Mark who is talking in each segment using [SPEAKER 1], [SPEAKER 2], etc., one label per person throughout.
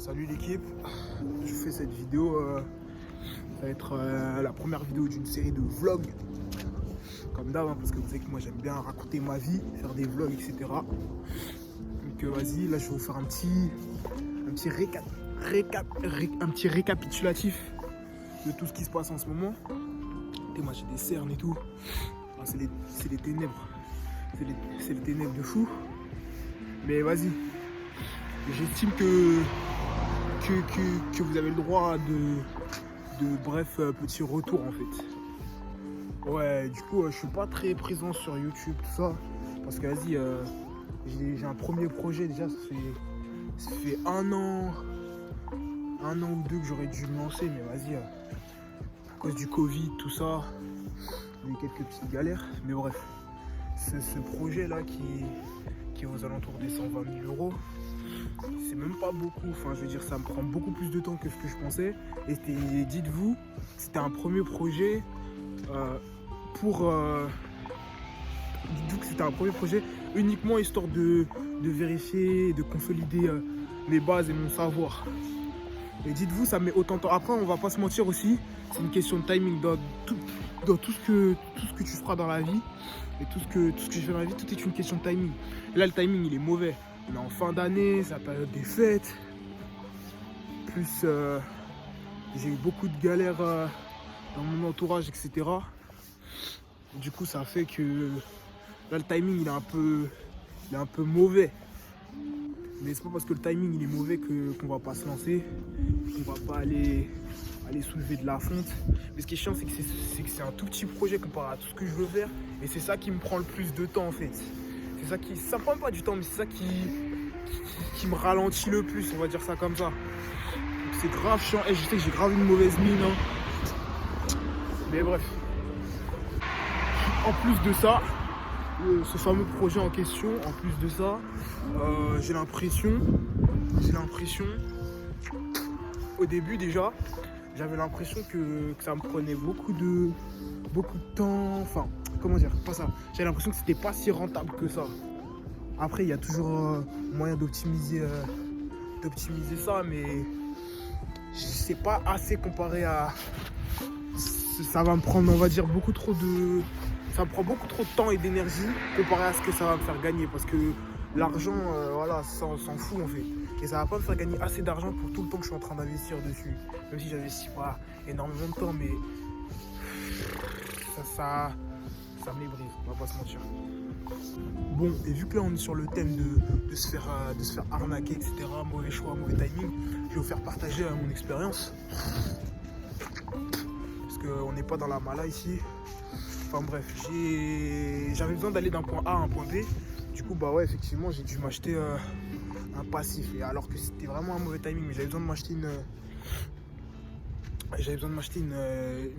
[SPEAKER 1] Salut l'équipe, je fais cette vidéo, ça va être la première vidéo d'une série de vlogs, comme d'hab, parce que vous savez que moi j'aime bien raconter ma vie, faire des vlogs, etc. Donc vas-y, là je vais vous faire un petit récapitulatif de tout ce qui se passe en ce moment. Et moi j'ai des cernes et tout, c'est les ténèbres, c'est les ténèbres de fou. Mais vas-y, j'estime que vous avez le droit de bref petit retour en fait. Ouais, du coup je suis pas très présent sur YouTube, tout ça, parce que vas-y, j'ai un premier projet déjà, ça fait un an ou deux que j'aurais dû me lancer, mais vas-y, à cause du Covid, tout ça, il y a eu quelques petites galères, mais bref, ce projet là qui est aux alentours des 120 000 euros, c'est même pas beaucoup, enfin je veux dire ça me prend beaucoup plus de temps que ce que je pensais. Et dites-vous, c'était un premier projet dites-vous que c'était un premier projet uniquement histoire de vérifier, de consolider mes bases et mon savoir. Et dites-vous, ça met autant de temps. Après on va pas se mentir aussi, c'est une question de timing dans tout ce que tu feras dans la vie. Et tout ce que je fais dans la vie, tout est une question de timing. Et là le timing il est mauvais. On est en fin d'année, c'est la période des fêtes. Plus j'ai eu beaucoup de galères dans mon entourage, etc. Du coup ça fait que là le timing il est un peu mauvais. Mais c'est pas parce que le timing il est mauvais qu'on va pas se lancer, qu'on va pas aller soulever de la fonte. Mais ce qui est chiant c'est que c'est un tout petit projet comparé à tout ce que je veux faire. Et c'est ça qui me prend le plus de temps en fait. Ça me prend pas du temps, mais c'est ça qui me ralentit le plus, on va dire ça comme ça. C'est grave chiant, et je sais que j'ai grave une mauvaise mine, hein. Mais bref. En plus de ça, ce fameux projet en question, en plus de ça, j'ai l'impression, au début déjà, j'avais l'impression que ça me prenait beaucoup de temps, enfin, comment dire, pas ça. J'avais l'impression que c'était pas si rentable que ça. Après, il y a toujours moyen d'optimiser ça, mais c'est pas assez comparé à... Ça va me prendre, on va dire, ça me prend beaucoup trop de temps et d'énergie comparé à ce que ça va me faire gagner. Parce que l'argent, voilà, ça on s'en fout en fait. Et ça va pas me faire gagner assez d'argent pour tout le temps que je suis en train d'investir dessus. Même si j'investis pas énormément de temps, mais ça me les brise, on va pas se mentir. Bon, et vu que là on est sur le thème de se faire arnaquer, etc., mauvais choix, mauvais timing, je vais vous faire partager mon expérience. Parce qu'on n'est pas dans la mala ici. Enfin bref, j'avais besoin d'aller d'un point A à un point B. Du coup, bah ouais, effectivement, j'ai dû m'acheter un passif. Et alors que c'était vraiment un mauvais timing, mais j'avais besoin de m'acheter une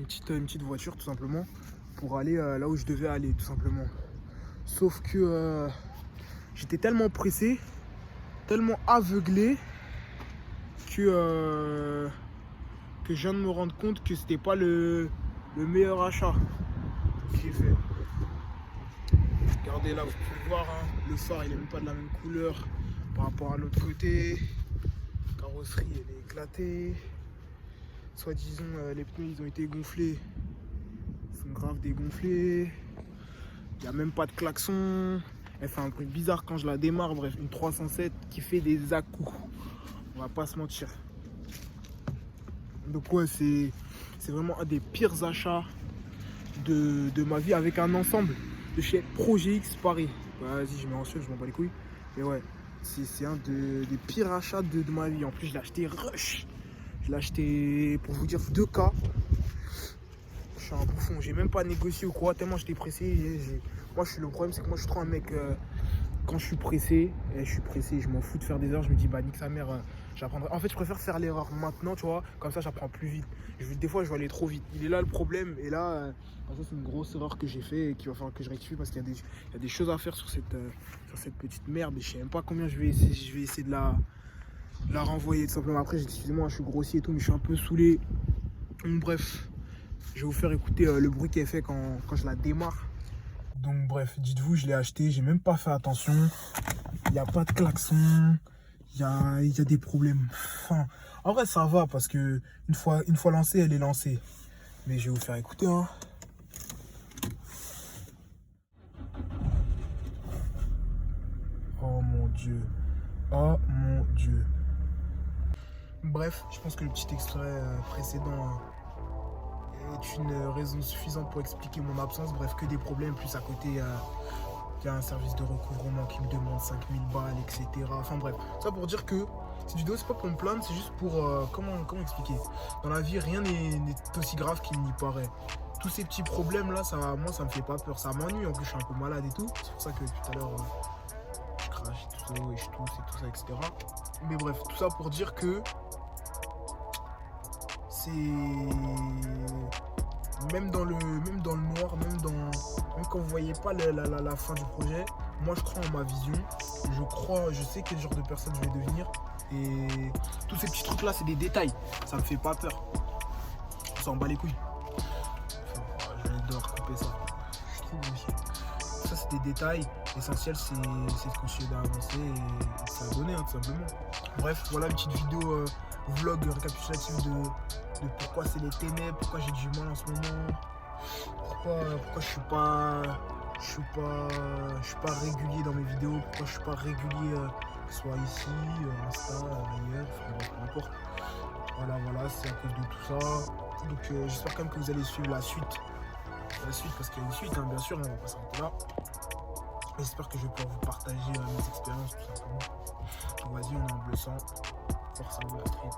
[SPEAKER 1] petite voiture, tout simplement, pour aller là où je devais aller, tout simplement. Sauf que j'étais tellement pressé, tellement aveuglé que je viens de me rendre compte que c'était pas le meilleur achat que j'ai fait. Regardez là, vous pouvez le voir, hein, le phare il est même pas de la même couleur par rapport à l'autre côté. La carrosserie elle est éclatée. Soi-disant les pneus ils ont été gonflés. Ils sont grave dégonflés. Il n'y a même pas de klaxon. Elle fait un bruit bizarre quand je la démarre. Bref, une 307 qui fait des à-coups. On va pas se mentir. Donc ouais, c'est vraiment un des pires achats de ma vie, avec un ensemble de chez Projet X Paris. Vas-y, je mets en seul, je m'en bats les couilles. Mais ouais, c'est un des pires achats de ma vie. En plus, je l'ai acheté rush. Je l'ai acheté, pour vous dire, 2K. Je suis un bouffon, j'ai même pas négocié ou quoi, tellement j'étais pressé. Moi, le problème, c'est que moi, je suis trop un mec, quand je suis pressé, je m'en fous de faire des erreurs. Je me dis, bah, nique sa mère, j'apprendrai. En fait, je préfère faire l'erreur maintenant, tu vois, comme ça, j'apprends plus vite. Des fois, je vais aller trop vite. Il est là le problème, et là, ça, c'est une grosse erreur que j'ai fait et qu'il va falloir que je rectifie parce qu'il y a des choses à faire sur cette petite merde. Et je sais même pas combien je vais essayer de la renvoyer, tout simplement. Après, excusez-moi, je suis grossier et tout, mais je suis un peu saoulé. Donc, bref. Je vais vous faire écouter le bruit qu'elle fait quand je la démarre. Donc bref, dites-vous, je l'ai acheté, j'ai même pas fait attention. Il n'y a pas de klaxon, il il y a des problèmes. Enfin, en vrai, ça va parce que une fois lancée, elle est lancée. Mais je vais vous faire écouter, hein. Oh mon Dieu. Oh mon Dieu. Bref, je pense que le petit extrait précédent est une raison suffisante pour expliquer mon absence. Bref, que des problèmes. Plus à côté, il y a un service de recouvrement qui me demande 5000 balles, etc. Enfin bref, ça pour dire que cette vidéo, c'est pas pour me plaindre, c'est juste pour... comment expliquer? Dans la vie, rien n'est aussi grave qu'il n'y paraît. Tous ces petits problèmes là, moi ça me fait pas peur, ça m'ennuie, en plus je suis un peu malade et tout. C'est pour ça que tout à l'heure je crache et tout ça, et je tousse et tout ça, etc. Mais bref, tout ça pour dire que c'est... Même dans le noir, même quand vous voyez pas la fin du projet, moi je crois en ma vision, je sais quel genre de personne je vais devenir. Et tous ces petits trucs là, c'est des détails, ça me fait pas peur. On s'en bat les couilles. Enfin, je vais devoir couper ça. Je suis trop grossier. Ça c'est des détails. L'essentiel c'est de continuer d'avancer et de s'abonner, hein, tout simplement. Bref, voilà une petite vidéo vlog récapitulatif de pourquoi c'est les ténèbres, pourquoi j'ai du mal en ce moment, pourquoi je suis pas régulier dans mes vidéos, pourquoi je suis pas régulier que ce soit ici, Insta, ailleurs, enfin peu importe. Voilà, c'est à cause de tout ça. Donc j'espère quand même que vous allez suivre la suite parce qu'il y a une suite, hein, bien sûr, on va pas s'arrêter là. J'espère que je vais pouvoir vous partager mes expériences tout simplement. Donc vas-y, on est en bleu sang, force à vous la street.